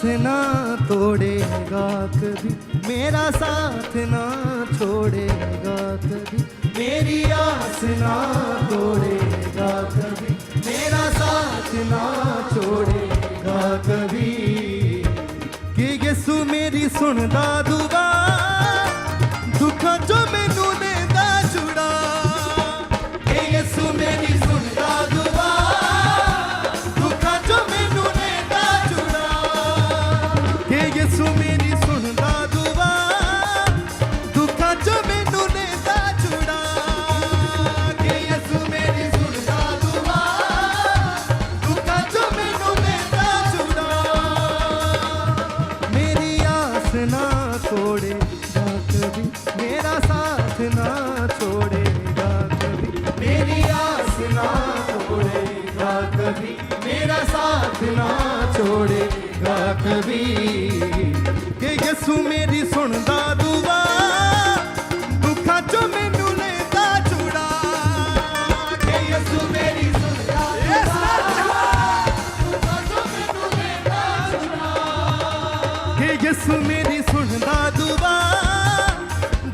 ना तोड़ेगा कभी, मेरा साथ ना छोड़ेगा कभी, मेरी आस ना तोड़ेगा कभी, मेरा साथ ना छोड़ेगा कभी। कि यसू मेरी सुनदा दुआ, दुखा जो मैनू देंदा छुड़ा। कि यसू मेरी सुनदा दुआ, दुखा जो मैनू देंदा छुड़ा। कि यसू मेरी सुनदा दुआ, दुखा जो मैनू देंदा छुड़ा। कि यसू मेरी सुनदा दुआ, दुखा जो मैनू देंदा छुड़ा। मेरी आस ना तोड़ेगा कभी, मेरा साथ ना छोड़ेगा कभी, मेरी आस ना तोड़ेगा कभी, मेरा साथ ना छोड़ेगा कभी। कि यसू मेरी सुनदा दुआ, दुखा जो मैनू लेंदा छुड़ा। कि यसू मेरी सुनदा दुआ, दुखा जो मैनू लेंदा छुड़ा। कि यसू मेरी सुनदा दुआ,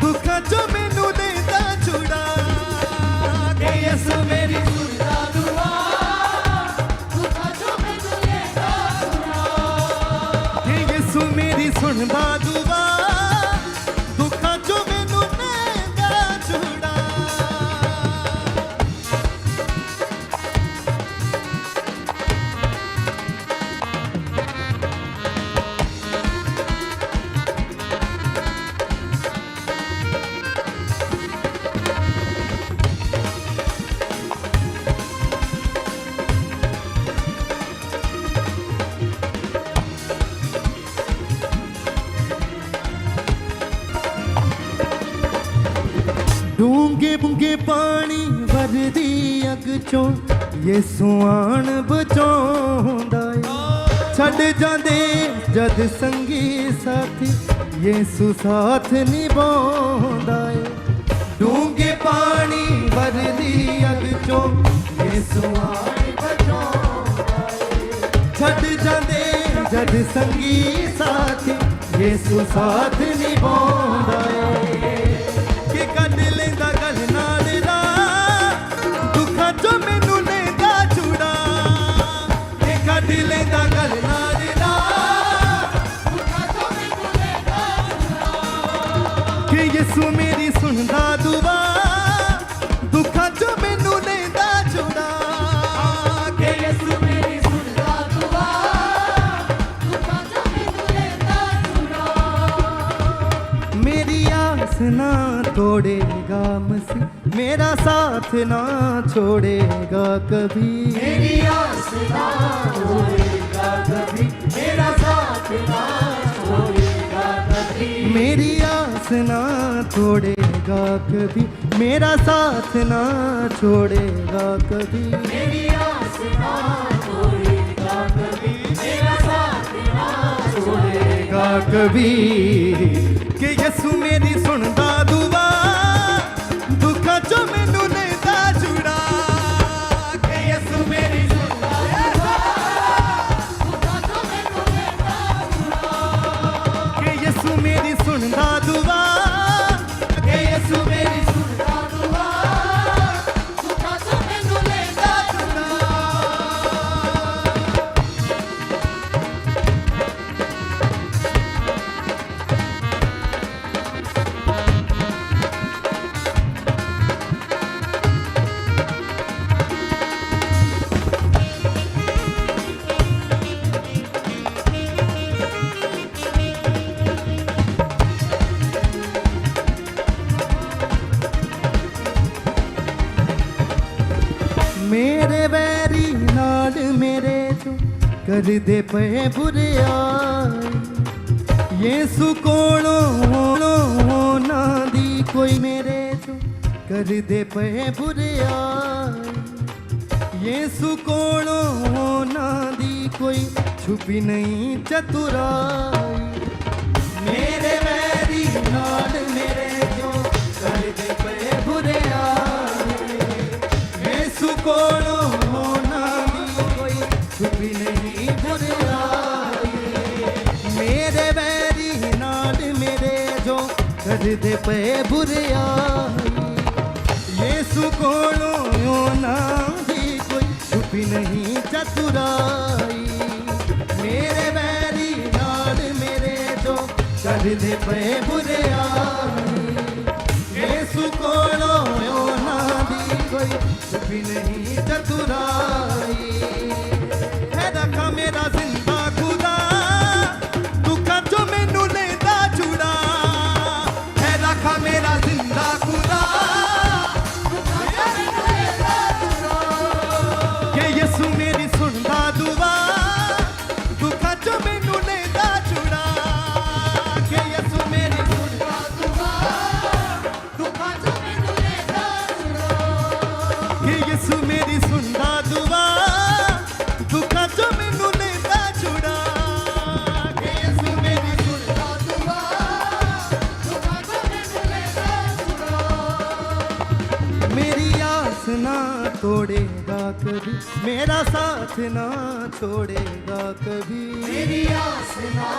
दुखा जो मैनू देंदा छुड़ा। कि यसू मेरी सुनदा दुआ, दुखा जो मैनू देंदा छुड़ा। कि यसू मेरी सुनदा दुआ, दुखा जो मैनू देंदा छुड़ा। डूंगे बुंगे पानी वरदी अग चों यसू आण बचाउंदा ए। छड़ जांदे जद संगी साथी, यसू साथ निभाउंदा ए। डूंगे पानी वरदी अग चों यसू आण बचाउंदा ए। छड़ जांदे जद संगी साथी, यसू साथ निभाउंदा ए। कि कढ लेंदा गल नाल दा, दुखा जो मैनू लेंदा छुड़ा। कि कढ लेंदा गल नाल दा, दुखा जो मैनू लेंदा छुड़ा। कि यसू मेरी सुनदा दुआ, दुखा जो मैनू लेंदा छुड़ा। कि यसू मेरी सुनदा दुआ, दुखा जो मैनू लेंदा छुड़ा। मेरी आस ना तोड़ेगा मसीह, मेरा साथ ना छोड़ेगा कभी, मेरी आस ना तोड़ेगा कभी, मेरा साथ ना छोड़ेगा कभी, मेरी आस ना तोड़ेगा कभी, मेरा साथ ना छोड़ेगा कभी, मेरी आस ना तोड़ेगा कभी, मेरा साथ ना छोड़ेगा कभी। कि यसू मेरी सुनदा दुआ, दुखा जो मैनू लेंदा छुड़ा। कि यसू मेरी सुनदा दुआ, दुखा जो मैनू लेंदा छुड़ा। कि यसू मेरी सुनदा दुआ, कि यसू मेरी सुनदा दुआ, दुखा जो मैनू लेंदा छुड़ा। मेरे बैरी नाल मेरे जो कर दे पे बुराई, यसू कोलों होना दी कोई मेरे जो कर दे पे बुराई। यसू कोलों होना दी कोई छुपी नहीं चतुराई। मेरे बैरी नाल मेरे जो कर दे पे बुराई, यसू कोलों होना दी कोई छुपी नहीं बुराई। कर दे पे बुराई यीशु कोलों नाम दी कोई छुपी नहीं चतुराई मेरे बैरी नाल मेरे जो कर दे पे बुराई यीशु कोलों नाम दी कोई छुपी नहीं चतुराई है रखा मेरा जिंदा खुदा दुखा जो मैनू लेंदा छुड़ा है रखा मेरा जिंदा खुदा के यीशु मेरी सुनदा दुआ दुखा जो मैनू लेंदा छुड़ा के यीशु मेरी सुनदा दुआ दुखा जो मैनू लेंदा छुड़ा के यीशु मेरी सुनदा दुआ दुखा जो मैनू लेंदा छुड़ा के यीशु मेरी सुनदा दुआ दुखा जो मैनू लेंदा छुड़ा मेरी आस ना तोड़ेगा कभी मेरा साथ ना छोड़ेगा कभी मेरी आस ना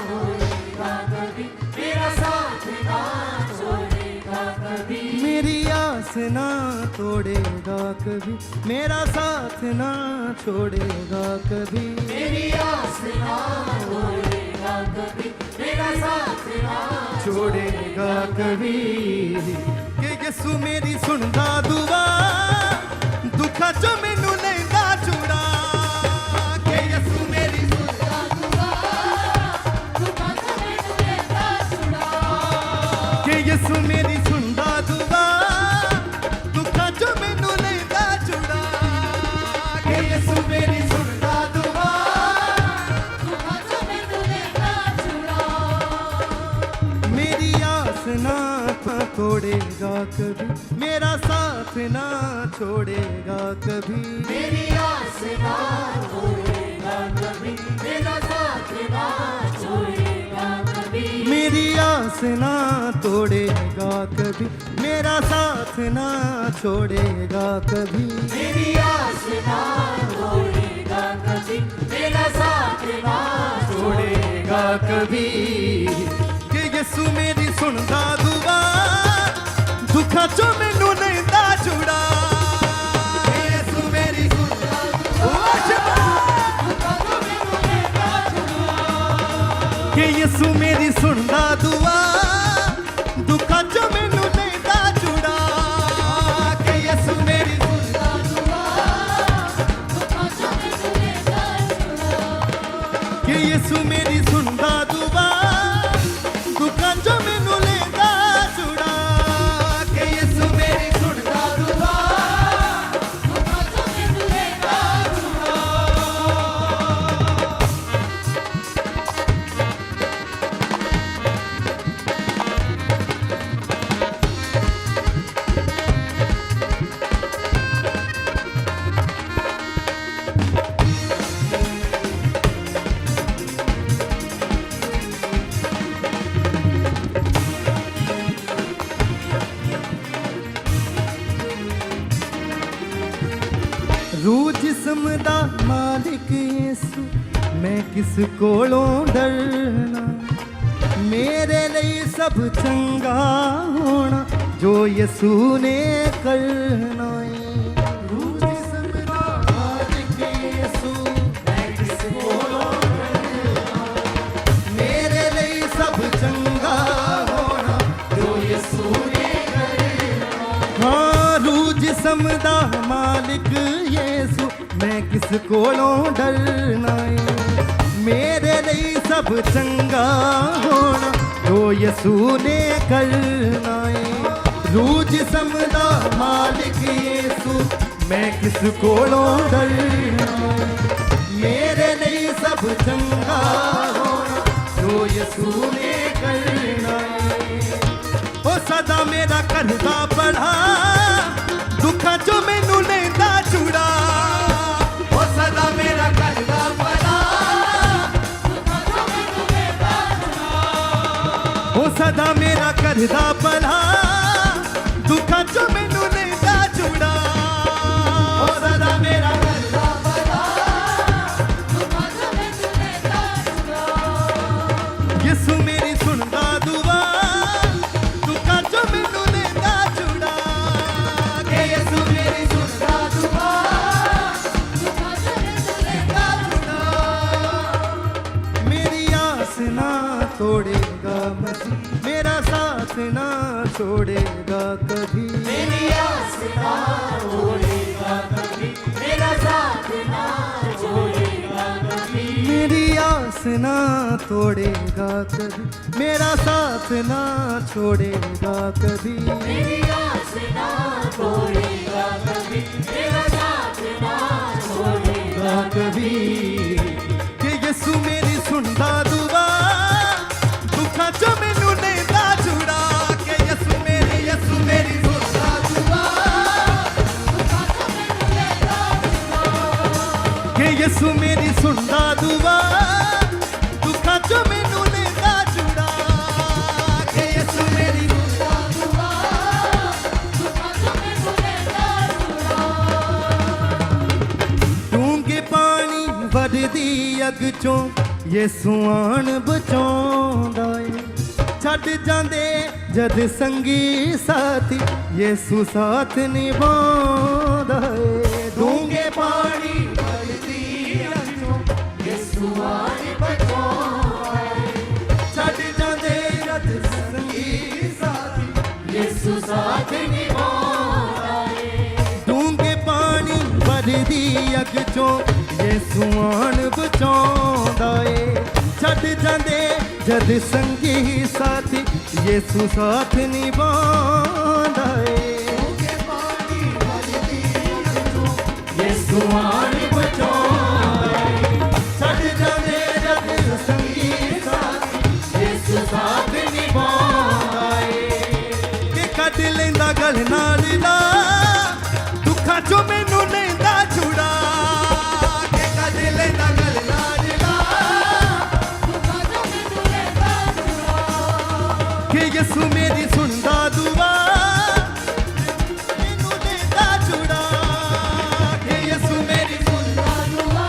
तोड़ेगा कभी मेरा साथ ना छोड़ेगा कभी मेरी आस ना तोड़ेगा कभी मेरा साथ ना छोड़ेगा कभी मेरी आस ना तोड़ेगा कभी मेरा साथ ना छोड़ेगा कभी कि यीशु मेरी सुनदा दुआ दुखा जो मैनू लेंदा छुड़ा कि यीशु मेरी सुनदा दुआ दुखा जो मैनू लेंदा छुड़ा कि यीशु मेरी सुनदा दुआ दुखा जो मैनू लेंदा छुड़ा कि यीशु मेरी सुनदा दुआ दुखा जो मैनू लेंदा छुड़ा मेरी आस ना तोड़ेगा कभी मेरा साथ ना छोड़ेगा कभी मेरी आस ना तोड़ेगा कभी मेरा साथ ना छोड़ेगा कभी मेरी आस ना तोड़ेगा कभी मेरा साथ ना छोड़ेगा कभी मेरी आस ना तोड़ेगा कभी मेरा साथ ना छोड़ेगा कभी कि यीशु मेरी सुनदा दुआ दुखा जो मैनू लेंदा छुड़ा कि यीशु मेरी सुनदा दुआ कि यीशु मेरी सुनदा दुआ दुखा जो मैनू लेंदा छुड़ा कि यीशु मेरी सुनदा दुआ दुखा जो मैनू लेंदा छुड़ा कि यीशु मेरी सुनदा दुआ दुखा जो मैनू लेंदा छुड़ा कि यीशु मेरी सुनदा दुआ दुखा जो मैनू लेंदा छुड़ा रूह जिस्म दा मालिक यीशु मैं किस कोलों डरना मेरे लिए सब चंगा होना जो यीशु ने करना रूह जिस्म दा मालिक यीशु मैं किस कोलों डरना मेरे लिए सब चंगा होना जो यीशु ने करना हाँ रूह जिस्म दा मालिक यीशु मैं किस कोलों डरना मेरे लिए सब चंगा होना जो यीशु ने करना रूह जिस्म दा मालिक यीशु मैं किस कोलों डरना मेरे लिए सब चंगा होना जो यीशु ने करना ओ सदा मेरा करदा पढ़ा दुखा जो मैनू लेंदा छुड़ा ओ सदा मेरा करदा पढ़ा ओ सदा मेरा करदा पढ़ा दुखा जो मैनू लेंदा छुड़ा ओ सदा मेरा करदा पढ़ा यीशु मेरी सुनदा दुआ तोड़ेगा मसीह, मेरा साथ ना छोड़ेगा कभी। मेरी आस ना तोड़ेगा कभी, मेरा साथ ना छोड़ेगा कभी। मेरी आस ना तोड़ेगा कभी, मेरा साथ ना छोड़ेगा कभी। मेरी आस ना तोड़ेगा कभी, मेरा साथ ना छोड़ेगा कभी कि यसू मेरी सुनदा दुआ, दुखा चो मैनू लेंदा छुड़ा। कि यसू मेरी सुनदा दुआ, कि यसू मेरी सुनदा दुआ, दुखा चो मैनू लेंदा छुड़ा। कि यसू मेरी सुनदा दुआ, डूंगे पानी वरदी अग चों यसू आन बचाउंदा ए। छड्ड जांदे जद संगी साथी यसू साथ निभाउंदा ए। डूंगे पानी वरदी अग चों यसू आन बचाउंदा ए। छड्ड जांदे जद संगी साथी यसू साथ निभाउंदा ए। डूंगे पानी वरदी अग चों यसू आन बचाउंदा ए। छड्ड जांदे जद संगी साथी यसू साथ निभाउंदा ए। यसू आन बचाउंदा ए। छड्ड जांदे जद संगी साथी यसू साथ निभाउंदा ए। कि कढ लैंदा गल नाल ला, दुखां चों मैनू लैंदा छुड़ा। कि कढ लैंदा गल नाल ला, कि यसू मेरी सुनदा दुआ, मैनू लैंदा छुड़ा। कि यसू मेरी सुनदा दुआ,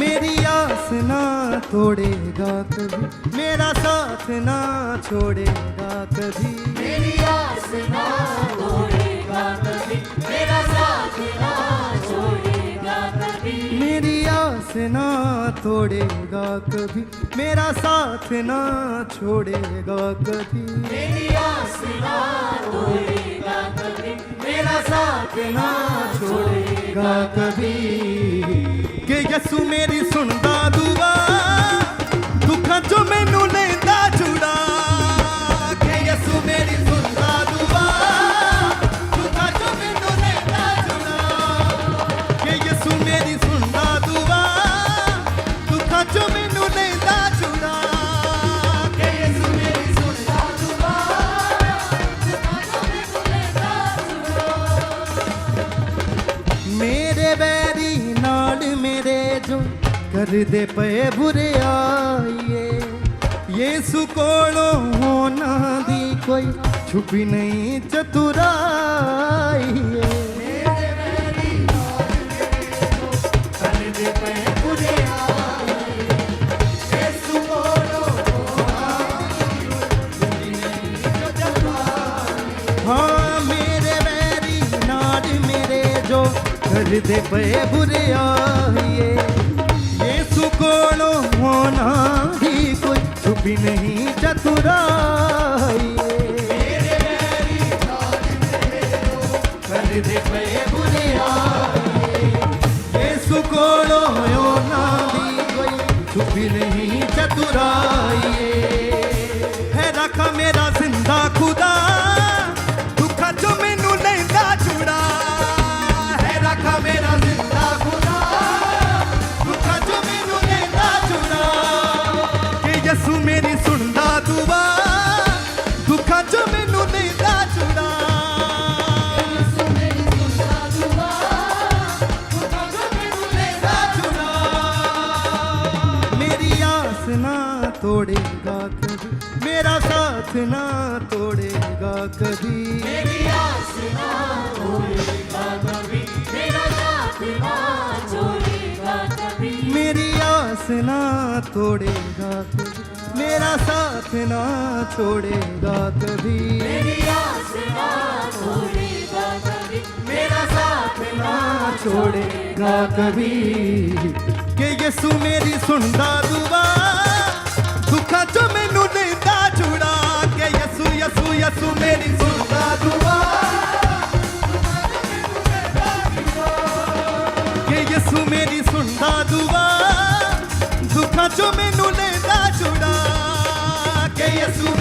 मेरी आस ना तोड़ेगा कभी, मेरा साथ ना छोड़ेगा कभी। मेरी आस ना तोड़ेगा कभी, मेरा साथ ना छोड़ेगा कभी। मेरी आस ना तोड़ेगा कभी, मेरा साथ ना छोड़ेगा कभी। मेरी आस ना तोड़ेगा कभी, मेरा साथ ना छोड़ेगा कभी कि यसू मेरी सुनदा दुआ, दुखां चों मैनू लैंदा छुड़ा। कि यसू मेरी सुनदा दुआ, दुखां चों मैनू लैंदा छुड़ा। कि यसू मेरी सुनदा दुआ, दुखां चों मैनू लैंदा छुड़ा। कि यसू मेरी सुनदा दुआ, मेरे बैरी नाल मेरे जो करदे पे बुरे आइए, यसू कोलों होना दी कोई छुपी नहीं चतुराई है। हाँ मेरे बैरी नाल मेरे जो करदे पे बुरे आइए, यसू कोलों होना ही कोई छुपी नहीं चतुराई है। करदे पे बुरे आइए, यसू कोलों होना ही कोई छुपी नहीं चतुराई है। रखा मेरा जिंदा खुदा, दुखा चो मैनू लैंदा छुड़ा। है रखा मेरा जिंदा खुदा, दुखा चो मैनू लैंदा छुड़ा। कि यसू मेरी सुनदा दुआ, दुखा चो मैनू लैंदा छुड़ा। मेरी आस ना तोड़ेगा कभी, मेरा साथ ना तोड़ेगा कभी। मेरी आस ना तोड़ेगा कभी, मेरा साथ ना छोड़ेगा कभी। मेरी आस ना तोड़ेगा कभी, मेरा साथ ना छोड़ेगा कभी। मेरी आस ना तोड़ेगा कभी, मेरा साथ ना छोड़ेगा कभी। यसू मेरी सुनदा दुआ दुखा चो मैनू देंदा छुड़ा के यसू यसू यसू मेरी सुनदा दुआ के यसू मेरी सुनदा दुआ दुखा चो मैनू देंदा छुड़ा के यसू